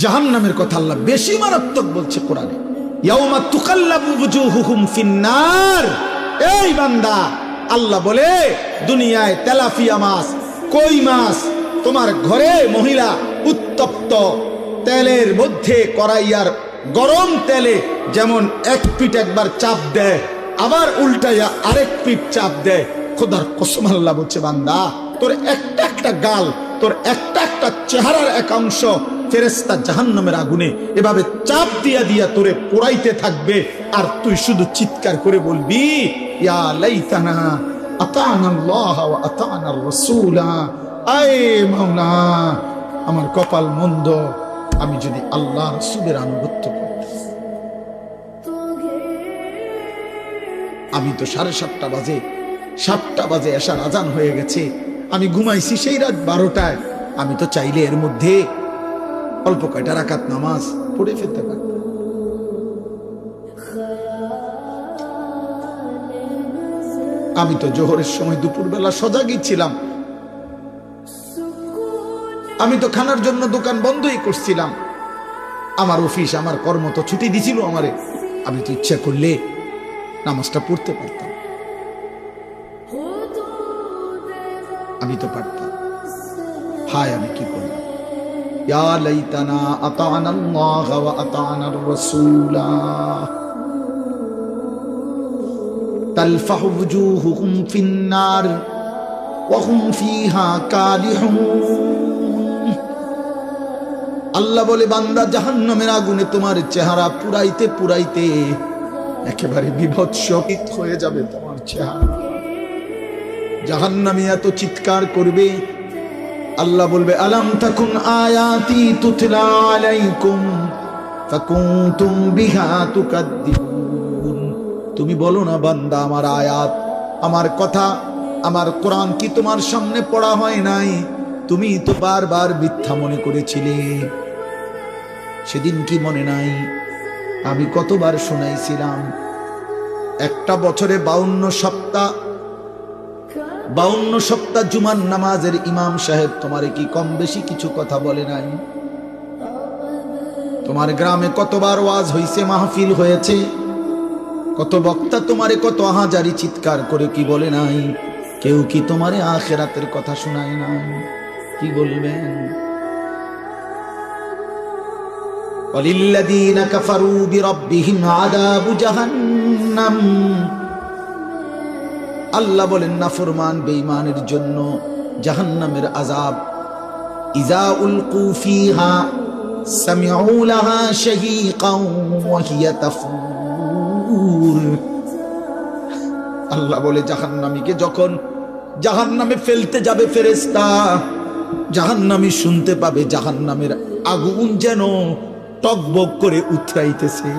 জাহান্নামের কথা আল্লাহ বেশি মারাত্মক বলছে কোরআনে, ইয়াউমা তুকাল্লাবু ওয়ুজুহুহুম ফিন্নার। এই বান্দা, আল্লাহ বলে দুনিয়ায় তেলাপিয়া মাছ, কই মাছ তোমার ঘরে মহিলা উত্তপ্ত তেলের মধ্যে কড়াইয়ার গরম তেলে যেমন এক পিঠ একবার চাপ দেয়, আবার উল্টাইয়া আরেক পিঠ চাপ দেয়। খোদার কসম আল্লাহ বলছে, বান্দা তোর একটা একটা গাল, তোর একটা একটা চেহারার এক অংশ ফেরেশতা জাহান্নামের আগুনে এভাবে চাপ দিয়া দিয়া তোরে পোড়াইতে থাকবে, আর তুই শুধু চিৎকার করে বলবি, ইয়া লাইতানা আতানাল্লাহ ওয়া আতানার রাসূলা। আয় মাওলা, আমার কপাল মন্দ, আমি যদি আল্লাহ রাসূলের আনুগত্য করতাম। আমি তো 7:30 বাজে, 7টা বাজে এশার আজান হয়ে গেছে, আমি ঘুমাইছি সেই রাত 12টায়। আমি তো চাইলে এর মধ্যে অল্প কয়টা রাকাত নামাজ পড়ে ফেলতে পারতাম। আমি তো জোহরের সময় দুপুরবেলা সজাগই ছিলাম, আমি তো খানার জন্য দোকান বন্ধই করছিলাম, আমার অফিস আমার কর্ম তো ছুটি দিছিল আমারে, আমি তো ইচ্ছা করলে নামাজটা পড়তে পারতাম, আমি তো পারতাম। হায় আমি কি করলাম, ইয়া লাইতানা আতানাল্লাহ ওয়া আতানার রাসূলা তালফাহু ওয়ুজুহুহুম ফিন্নার ওয়া হুম ফিহা কালিহুন। আল্লাহ বলে, বান্দা জাহান্নামের আগুনে তোমার চেহারা পুরাইতে পুরাইতে একেবারে বিভৎস হয়ে যাবে তোমার চেহারা। জাহান্নামী এত চিৎকার করবে, আল্লাহ বলবে, আলাম তাকুন আয়াতি তুতলা আলাইকুম ফাকুনতুম বিহা তুকাদ্দিবুন। তুমি বলো না বান্দা, আমার আয়াত, আমার কথা, আমার কোরআন কি তোমার সামনে পড়া হয় নাই? তুমি তো বারবার মিথ্যা মনে করেছিলে। সেদিন কি মনে নাই আমি কতবার শোনাইছিলাম? একটা বছরে 52 সপ্তাহ জুমার নামাজের ইমাম সাহেব তোমারে কি কম বেশি কিছু কথা বলে নাই? তোমার গ্রামে কতবার ওয়াজ হইছে, মাহফিল হয়েছে, কত বক্তা তোমারে কত হাজারি চিৎকার করে কি বলে নাই? কেউ কি তোমারে আখিরাতের কথা শোনায় নাই? কি বলবেন? ওয়ালিল্লাযীনা কাফারু বিরাব্বিহিম আযাবু জাহান্নাম। আল্লাহ বলেন, নাফরমান বেঈমানের জন্য জাহান্নামের আযাব। ইযা উলকু ফিহা সামিউ লাহা শাহীকান ওয়া হিয়া তাফুর। আল্লাহ বলে, জাহান্নামীকে যখন জাহান্নামে ফেলতে যাবে ফেরেশতা, জাহান্নামী শুনতে পাবে জাহান্নামের আগুন যেন টকবক করে উতরাইতেছে।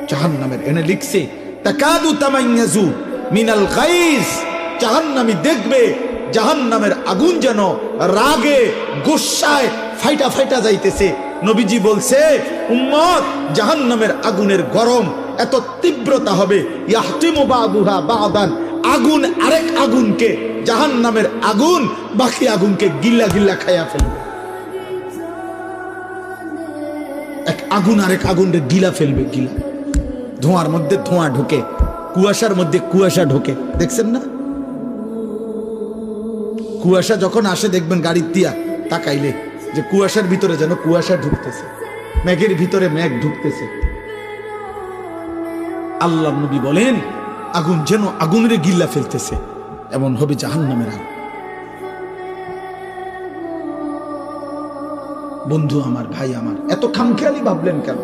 জাহান্নামের এনে লিখছে, তাকাদু তামাইয়াজু মিনাল গাইজ। জাহান্নামী দেখবে জাহান্নামের আগুন যেন রাগে গোসায় ফাইটা ফাইটা যাইতেছে। নবীজি বলছে, উম্মত, জাহান্নামের আগুনের গরম এত তীব্রতা হবে, ইয়াহতিমু বাদুহা বাদান, আগুন আরেক আগুনকে, জাহান্নামের আগুন বাকি আগুনকে গিল্লা গিল্লা খাইয়া ফেলবে। এক আগুন আরেক আগুনকে গিলা ফেলবে, গিলা। ধোঁয়ার মধ্যে ধোঁয়া ঢোকে, কুয়াশার মধ্যে কুয়াশা ঢোকে, দেখছেন না? কুয়াশা যখন আসে দেখবেন গাড়ির দিয়া তাকাইলে যে কুয়াশার ভিতরে যেন কুয়াশা ঢুকতেছে, মেঘের ভিতরে মেঘ ঢুকতেছে। আল্লাহ নবী বলেন, আগুন যেন আগুনের গিল্লা ফেলতেছে, এমন হবে জাহান্নামের আগুন। বন্ধু আমার, ভাই আমার, এত খামখেয়ালি ভাবলেন কেন?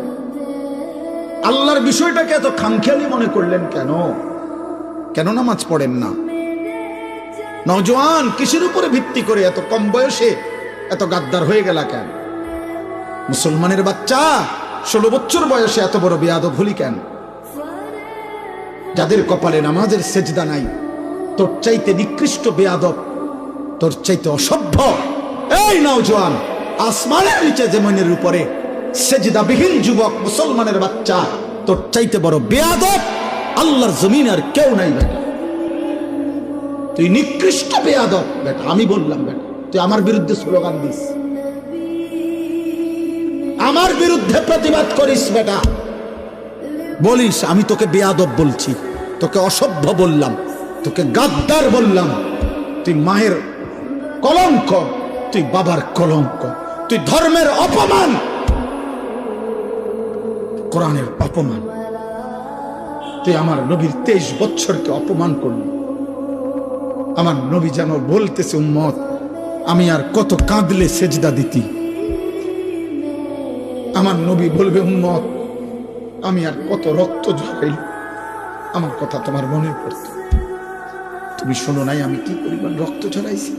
আল্লাহর বিষয়টাকে এত খামখেয়ালি মনে করলেন কেন? কেন নামাজ পড়েন না? নওজোয়ান, কিসের উপরে ভিত্তি করে এত কম বয়সে এত গাদ্দার হয়ে গেল কেন? মুসলমানের বাচ্চা 16 বছর বয়সে এত বড় বেয়াদব হলি কেন? যাদের কপালে নামাজের সেজদা নাই, তোর চাইতে নিকৃষ্ট বেয়াদব, তোর চাইতে অসভ্য এই নওজোয়ান, আসমানের নিচে জমিনের উপরে সেজদাবিহীন যুবক মুসলমানের বাচ্চা, তোর চাইতে বড় বেয়াদব আল্লাহর জমিন আর কেউ নাই বেটা। তুই নিকৃষ্ট বেয়াদব বেটা। আমি বললাম বেটা, তুই আমার বিরুদ্ধে স্লোগান দিস। আমার বিরুদ্ধে প্রতিবাদ করিস বেটা, বলিস আমি তোকে বেয়াদব বলছি, তোকে অসভ্য বললাম, তোকে গাদ্দার বললাম, তুই মায়ের কলঙ্ক, তুই বাবার কলঙ্ক, তুই ধর্মের অপমান, কোরআনের অপমান, তুই আমার নবীর 23 বছরকে অপমান করলি। আমার নবী যেন বলতেছে উম্মত আমি আর কত কাঁদলে সেজদা দিতি। আমার নবী বলবে উম্মত আমি আর কত রক্ত ঝরাইল। আমার কথা তোমার মনে পড়তো, তুমি শোনো নাই আমি কি পরিমাণ রক্ত ঝরাইছি।